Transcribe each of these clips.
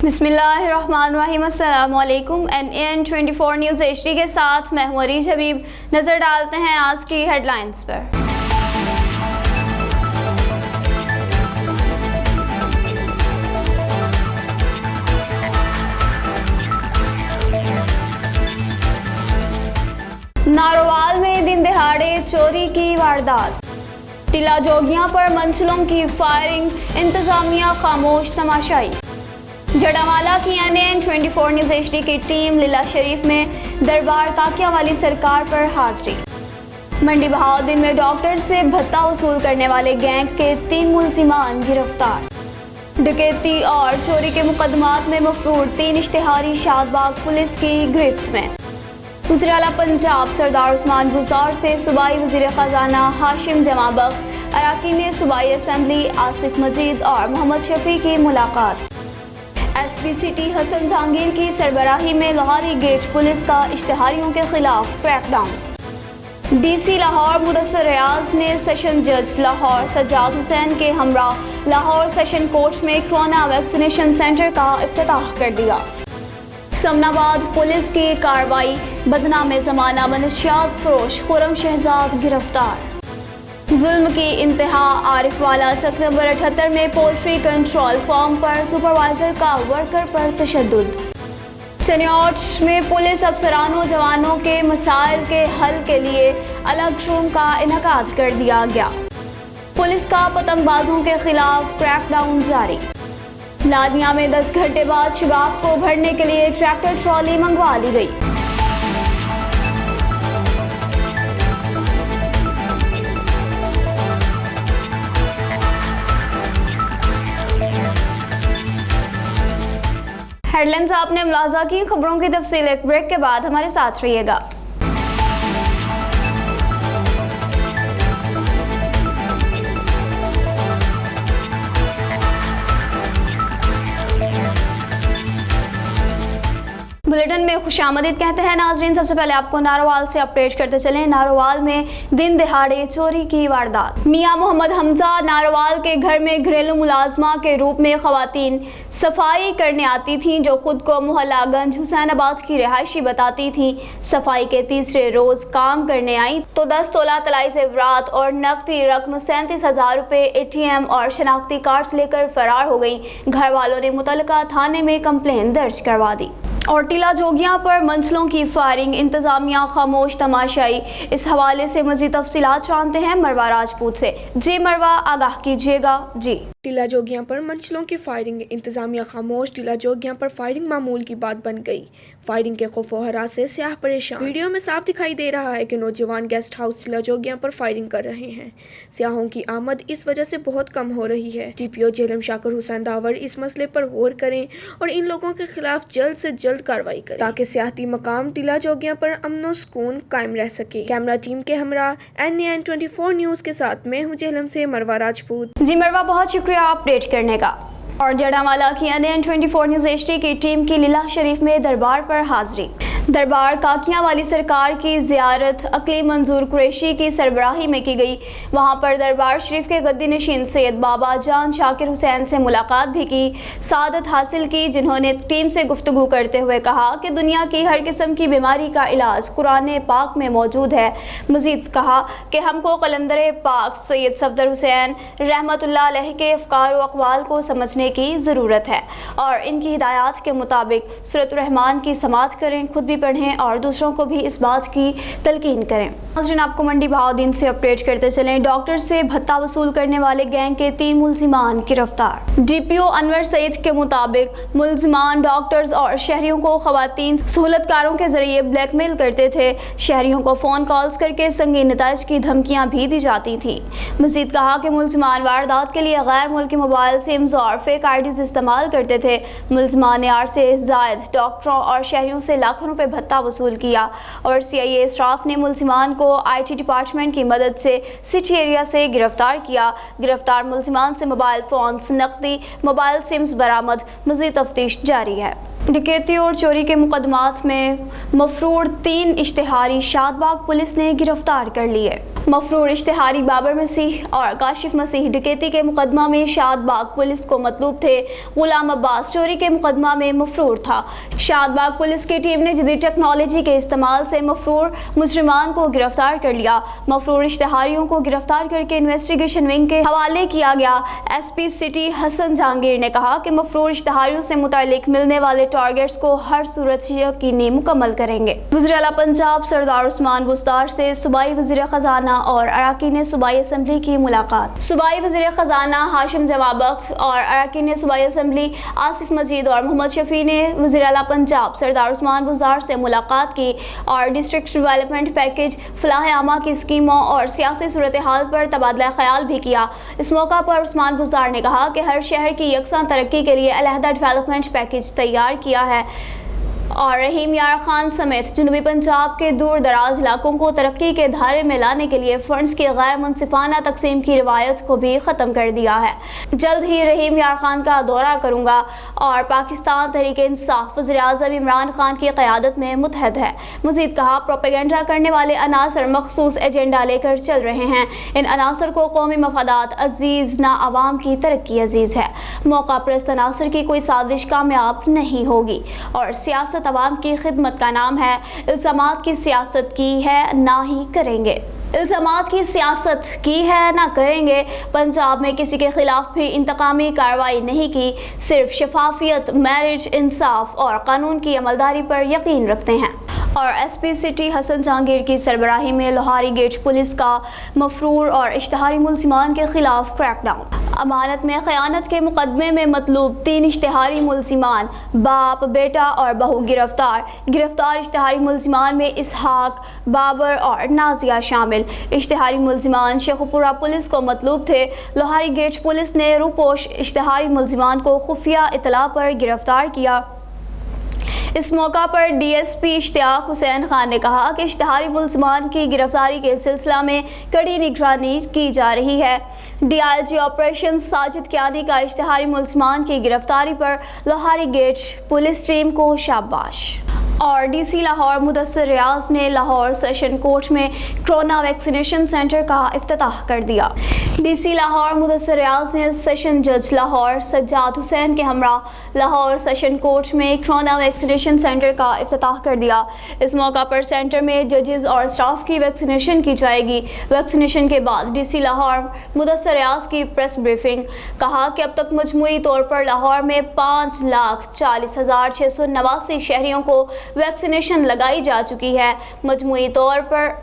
बिस्मिल्लाहिर्रहमानिर्रहीम। अस्सलामुअलैकुम। NAN24 news HD के साथ मैं हूं अरीज हबीब। नज़र डालते हैं आज की हेडलाइंस पर। नारोवाल में दिन दहाड़े चोरी की वारदात। टीला जोगियां पर मंचलों की फायरिंग, इंतजामिया खामोश तमाशाई। जड़ावाला की NAN24 न्यूज़ HD की टीम लीला शरीफ में दरबार काकिया वाली सरकार पर हाजिरी। मंडी बहाउद्दीन में डॉक्टर से भत्ता वसूल करने वाले गैंग के 3 मुलजिमान गिरफ्तार। डकैती और चोरी के मुकदमात में मफरूर 3 इश्तिहारी शादबाग पुलिस की गिरफ्त में। वज़ीर आला पंजाब सरदार उस्मान बुज़दार से सूबाई वज़ीर ख़जाना हाशिम जमाबख्श, अरकान सूबाई असम्बली आसिफ मजीद और मोहम्मद शफी की मुलाकात। SP सिटी हसन जहांगीर की सरबराही में लाहौरी गेट पुलिस का इश्तिहारियों के खिलाफ क्रैकडाउन। DC लाहौर मुदस्सर रियाज ने सेशन जज लाहौर सज्जाद हुसैन के हमरा लाहौर सेशन कोर्ट में कोरोना वैक्सीनेशन सेंटर का इफ्तिताह कर दिया। समनाबाद पुलिस की कार्रवाई, बदनाम ज़माना मनशियात फरोश खुरम शहजाद गिरफ्तार। जुल्म की इंतहा, आरिफ वाला चक नंबर 78 में पोल्ट्री कंट्रोल फार्म पर सुपरवाइजर का वर्कर पर तशद्दुद। चनियाट में पुलिस अफसरानों जवानों के मसाइल के हल के लिए अलग रूम का इनकाद कर दिया गया। पुलिस का पतंगबाजों के खिलाफ क्रैकडाउन जारी। नादिया में 10 घंटे बाद शगाफ को भरने के लिए ट्रैक्टर ट्रॉली मंगवा ली गई। हेडलाइंस आपने मुलाजा की। खबरों की तफसील एक ब्रेक के बाद हमारे साथ रहिएगा। बुलेटिन में खुशामदीद कहते हैं नाजरीन। सबसे पहले आपको नारोवाल से अपडेट करते चलें। नारोवाल में दिन दहाड़े चोरी की वारदात। मियां मोहम्मद हमजा नारोवाल के घर में घरेलू मुलाजमा के रूप में खवातीन सफाई करने आती थीं, जो खुद को मोहल्लागंज हुसैनाबाद की रिहायशी बताती थीं। सफाई के तीसरे रोज काम करने आई तो 10 तोला तलाई ज़ेवरात और नकदी रकम 37,000 रुपये, ATM और शनाख्ती कार्ड्स लेकर फरार हो गई। घर वालों ने मुतल्लिका थाने में कंप्लेन दर्ज करवा दी। और टीला जोगियां पर मंचलों की फायरिंग, इंतजामिया खामोश तमाशाई। इस हवाले से मज़ीद तफसीलात जानते हैं मरवा राजपूत से। जी मरवा, आगाह कीजिएगा। जी। टीला जोगियां पर मंचलों की फायरिंग, इंतजामिया खामोश। टीला जोगियां पर फायरिंग मामूल की बात बन गई। फायरिंग के खौफ व हरास से सियाह परेशान। वीडियो में साफ दिखाई दे रहा है कि नौजवान गेस्ट हाउस टीला जोगियां पर फायरिंग कर रहे हैं। सियाहों की आमद इस वजह से बहुत कम हो रही है। DPO जेलम शाकर हुसैन दावर इस मसले पर गौर करें और इन लोगों के खिलाफ जल्द से जल्द कार्रवाई करें ताकि सियाहती मकाम टीला जोगियां पर अमन सुकून कायम रह सके। कैमरा टीम के हमरा NAN24 न्यूज़ के साथ मैं हूँ जेलम से मरवा राजपूत। जी मरवा, बहुत शुक्रिया अपडेट करने का। और जड़ावाला की NAN24 न्यूज़ HD की टीम की लीला शरीफ में दरबार पर हाजिरी। दरबार काकिया वाली सरकार की ज़ियारत अकली मंजूर कुरैशी की सरबराही में की गई। वहाँ पर दरबार शरीफ के गद्दी नशीन सैयद बाबा जान शाकिर हुसैन से मुलाकात भी की, सादत हासिल की, जिन्होंने टीम से गुफ्तगू करते हुए कहा कि दुनिया की हर किस्म की बीमारी का इलाज कुरान पाक में मौजूद है। मज़ीद कहा कि हमको कलंदर पाक सैयद सफदर हुसैन रहमतुल्लाह अलैह के अफ़कार व अक़वाल को समझने की ज़रूरत है और इनकी हिदायत के मुताबिक सूरत रहमान की समात करें, खुद भी पढ़ें और दूसरों को भी इस बात की तलकीन करें। नाज़रीन, आपको मंडी बहाउद्दीन से अपडेट करते चलें। डॉक्टर से भत्ता वसूल करने वाले गैंग के 3 मुलजिमान गिरफ्तार। DPO अनवर सईद के मुताबिक मुलजिमान डॉक्टर्स और शहरियों को खवातीन सहूलतकारों के जरिए ब्लैकमेल करते थे। शहरियों को फ़ोन कॉल्स करके संगीन नताइज की धमकियाँ भी दी जाती थीं। मज़ीद कहा कि मुलजिमान वारदात के लिए गैर मुल्की मोबाइल सिम्स और फेक IDs इस्तेमाल करते थे। मुलजिमान ने 8 से ज़ायद डॉक्टरों और शहरियों से लाखों रुपए भत्ता वसूल किया और CIA स्टाफ ने मुलजिमान को IT डिपार्टमेंट की मदद से सिटी एरिया से गिरफ्तार किया। गिरफ्तार मुलजिमान से मोबाइल फ़ोन्स, नकदी, मोबाइल सिम्स बरामद। मज़ीद तफ्तीश जारी है। डकैती और चोरी के मुकदमात में मफरूर 3 इश्तिहारी शादबाग पुलिस ने गिरफ्तार कर लिए। मफरूर इश्तिहारी बाबर मसीह और काशिफ मसीह डकैती के मुकदमा में शादबाग पुलिस को मतलूब थे। गुलाम अब्बास चोरी के मुकदमा में मफरूर था। शादबाग पुलिस की टीम ने जदीद टेक्नोलॉजी के इस्तेमाल से मफरूर मुजरिमान को गिरफ्तार कर लिया। मफरूर इश्तिहारियों को गिरफ्तार करके इन्वेस्टिगेशन विंग के हवाले किया गया। SP सिटी हसन जहांगीर ने कहा कि मफरूर इश्तिहारियों से मुतालिक मिलने वाले टारगेट्स को हर सूरत यकीनी मुकम्मल करेंगे। वज़ीर आला पंजाब सरदार उस्मान बुस्तार से सूबाई वज़ीर ख़जाना और अरकान सूबाई असम्बली की मुलाकात। सूबाई वज़ीर ख़जाना हाशिम जवाब बख्श और अरकान सूबाई असम्बली आसिफ मजीद और मोहम्मद शफी ने वज़ीर आला पंजाब सरदार उस्मान बुस्तार से मुलाकात की और डिस्ट्रिक्ट डेवलपमेंट पैकेज, फलाह आमा की स्कीमों और सियासी सूरत हाल पर तबादला ख्याल भी किया। इस मौका पर उस्मान बुस्तार ने कहा कि हर शहर की यकसां तरक्की के लिए अलहदा डेवलपमेंट पैकेज तैयार किया है और रहीम यार खान समेत जनूबी पंजाब के दूर दराज इलाकों को तरक्की के धारे में लाने के लिए फंड्स की गैर मुनसिफाना तकसीम की रिवायत को भी ख़त्म कर दिया है। जल्द ही रहीम यार खान का दौरा करूँगा और पाकिस्तान तहरीक इंसाफ वज़ीर आज़म इमरान खान की क़यादत में मुत्तहद है। मज़ीद कहा, प्रोपेगेंडा करने वाले अनासर मखसूस एजेंडा लेकर चल रहे हैं। इन अनासर को कौमी मफादात अजीज़ ना आवाम की तरक्की अजीज़ है। मौका परस्त अनासर की कोई साजिश कामयाब नहीं होगी और सियासत अवाम की खिदमत का नाम है। इल्ज़ामात की सियासत की है ना ही करेंगे। इल्ज़ामात की सियासत की है ना करेंगे। पंजाब में किसी के खिलाफ भी इंतकामी कार्रवाई नहीं की, सिर्फ शफाफियत, मैरिज, इंसाफ और कानून की अमलदारी पर यकीन रखते हैं। और SP सिटी हसन जहांगीर की सरबराही में लोहारी गेट पुलिस का मफरूर और इश्तिहारी मुलजिमान के खिलाफ क्रैकडाउन। अमानत में खयानत के मुकदमे में मतलूब 3 इश्तिहारी मुलजिमान, बाप, बेटा और बहू गिरफ्तार इश्तिहारी मुलजिमान में इसहाक, बाबर और नाजिया शामिल। इश्तिहारी मुलजिमान शेखुपुरा पुलिस को मतलूब थे। लोहारी गेट पुलिस ने रूपोश इश्तिहारी मुलजिमान को खुफिया इतला पर गिरफ्तार किया। इस मौका पर DSP इश्तियाक हुसैन खान ने कहा कि इश्तिहारी मुलजिमान की गिरफ्तारी के सिलसिला में कड़ी निगरानी की जा रही है। DIG ऑपरेशन साजिद कियानी का इश्तिहारी मुलजिमान की गिरफ्तारी पर लोहारी गेट पुलिस टीम को शाबाश। और DC लाहौर मुदस्सिर रियाज ने लाहौर सेशन कोर्ट में कोरोना वैक्सीनेशन सेंटर का इफ्तिताह कर दिया। DC लाहौर मुदस्सिर रियाज ने सेशन जज लाहौर सज्जाद हुसैन के हमरा लाहौर सेशन कोर्ट में कोरोना वैक्सीनेशन सेंटर का इफ्तिताह कर दिया। इस मौका पर सेंटर में जजेस और स्टाफ की वैक्सीनेशन की जाएगी। वैक्सीनेशन के बाद DC लाहौर मुदस्सिर रियाज की प्रेस ब्रीफिंग, कहा कि अब तक मजमूई तौर पर लाहौर में 5,40,689 शहरियों को वैक्सीनेशन लगाई जा चुकी है। मजमूई तौर पर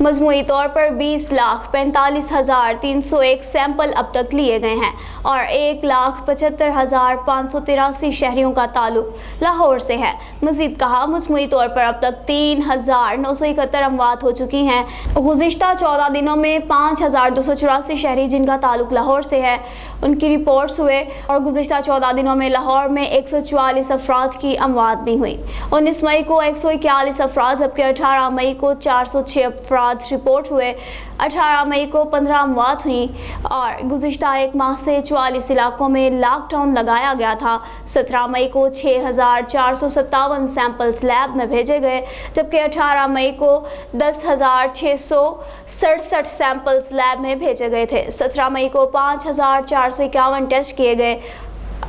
20,45,301 सैंपल अब तक लिए गए हैं और 1,75,583 शहरियों का ताल्लुक लाहौर से है। मज़ीद कहा, मजमूई तौर पर अब तक 3,971 अमवात हो चुकी हैं। गुज़िश्ता 14 दिनों में 5,284 शहरी जिनका ताल्लुक लाहौर से है उनकी रिपोर्ट्स हुए और गुज़िश्ता 14 दिनों में लाहौर में 144 अफराद की अमवात भी हुई। 19 मई को 141 अफराद जबकि 18 मई को 406 अफराद रिपोर्ट हुए। 18 मई को 15 अमवात हुई और गुज़िश्ता एक माह से 44 इलाकों में लॉकडाउन लगाया गया था। 17 मई को 6,457 सैंपल्स लैब में भेजे गए जबकि 18 मई को 10,667 सैंपल्स लैब में भेजे गए थे। 17 मई को 5,451 टेस्ट किए गए।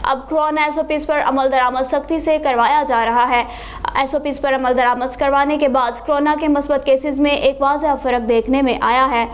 अब कोरोना SOPs पर अमल दरामद सख्ती से करवाया जा रहा है। SOPs पर अमल दरामद करवाने के बाद कोरोना के मस्बत केसेस में एक वाज़ह फ़र्क देखने में आया है।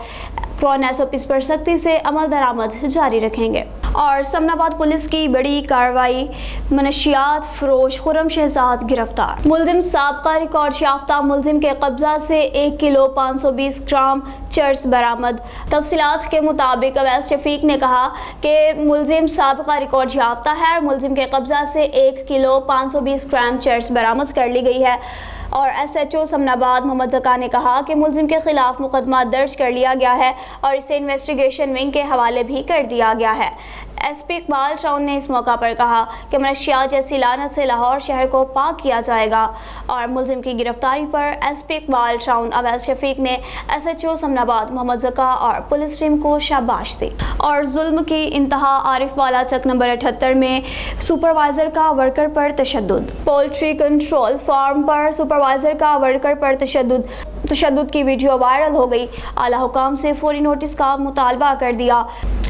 कोरोना SOPs पर सख्ती से अमल दरामद जारी रखेंगे। और समनाबाद पुलिस की बड़ी कार्रवाई, मनशियात फरोश खुर्रम शहजाद गिरफ्तार। मुलजिम साबका रिकॉर्ड याफ्ता मुलजिम के कब्जा से 1 किलो 520 ग्राम चर्स बरामद। तफसीलात के मुताबिक अवैस शफीक ने कहा कि मुलजिम साबका रिकॉर्ड याफ्ता है और मुलजिम के कब्जा से 1 किलो 520 ग्राम चर्स बरामद कर ली गई है। और SHO समनाबाद मोहम्मद ज़का ने कहा कि मुलजिम के खिलाफ मुकदमा दर्ज कर लिया गया है और इसे इन्वेस्टिगेशन विंग के हवाले भी कर दिया गया है। ایس پی اقبال چاؤن نے اس موقع پر کہا کہ منشیات جیسی لعنت سے لاہور شہر کو پاک کیا جائے گا اور ملزم کی گرفتاری پر ایس پی اقبال چاؤن اویس شفیق نے ایس ایچ او سمن آباد محمد زکا اور پولیس ٹیم کو شاباش دی۔ اور ظلم کی انتہا، عارف والا چک نمبر 78 میں سپروائزر کا ورکر پر تشدد۔ پولٹری کنٹرول فارم پر سپروائزر کا ورکر پر تشدد کی ویڈیو وائرل ہو گئی۔ اعلیٰ حکام سے فوری نوٹس کا مطالبہ کر دیا۔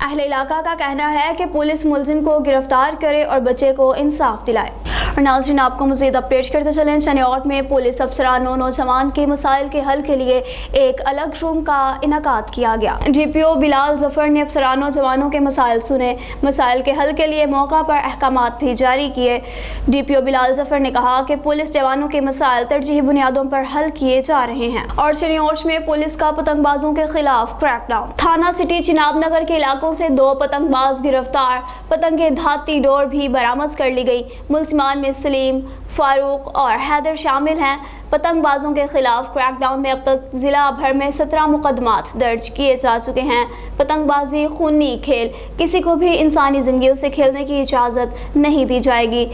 اہل علاقہ کا کہنا ہے کہ پولیس ملزم کو گرفتار کرے اور بچے کو انصاف دلائے۔ اور ناظرین، آپ کو مزید اپڈیٹ کرتے چلیں۔ چنیوٹ میں پولیس افسران و نوجوان کے مسائل کے حل کے لیے ایک الگ روم کا انعقاد کیا گیا۔ ڈی پی او بلال ظفر نے افسران و جوانوں کے مسائل سنے، مسائل کے حل کے لیے موقع پر احکامات بھی جاری کیے۔ ڈی پی او بلال ظفر نے کہا کہ پولیس جوانوں کے مسائل ترجیحی بنیادوں پر حل کیے جا رہے ہیں۔ اور چنیوٹ میں پولیس کا پتنگ بازوں کے خلاف کریک ڈاؤن۔ تھانہ سٹی چناب نگر کے علاقوں سے 2 پتنگ باز گرفتار، پتنگیں دھاتی ڈور بھی برآمد کر لی گئی۔ ملزمان میں سلیم، فاروق اور حیدر شامل ہیں۔ پتنگ بازوں کے خلاف کریک ڈاؤن میں اب تک ضلع بھر میں 17 مقدمات درج کیے جا چکے ہیں۔ پتنگ بازی خونی کھیل، کسی کو بھی انسانی زندگیوں سے کھیلنے کی اجازت نہیں دی جائے گی۔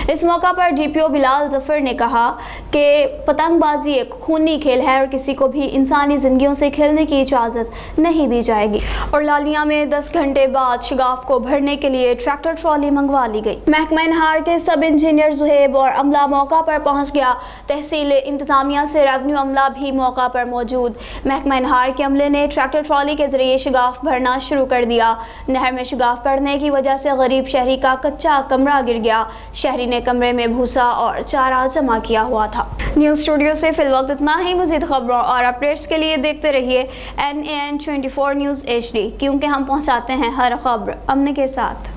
اس موقع پر ڈی پی او بلال ظفر نے کہا کہ پتنگ بازی ایک خونی کھیل ہے اور کسی کو بھی انسانی زندگیوں سے کھیلنے کی اجازت نہیں دی جائے گی۔ اور لالیاں میں 10 گھنٹے بعد شگاف کو بھرنے کے لیے ٹریکٹر ٹرالی منگوا لی گئی۔ محکمہ انہار کے سب انجینئر زہیب اور عملہ موقع پر پہنچ گیا۔ تحصیل انتظامیہ سے ریونیو عملہ بھی موقع پر موجود۔ محکمہ انہار کے عملے نے ٹریکٹر ٹرالی کے ذریعے شگاف بھرنا شروع کر دیا۔ نہر میں شگاف پڑنے کی وجہ سے غریب شہری کا کچا کمرہ گر گیا۔ شہری نے کمرے میں بھوسا اور چارہ جمع کیا ہوا تھا۔ نیوز اسٹوڈیو سے فی الوقت اتنا ہی۔ مزید خبروں اور اپڈیٹس کے لیے دیکھتے رہیے NAN 24 نیوز HD، کیونکہ ہم پہنچاتے ہیں ہر خبر امن کے ساتھ۔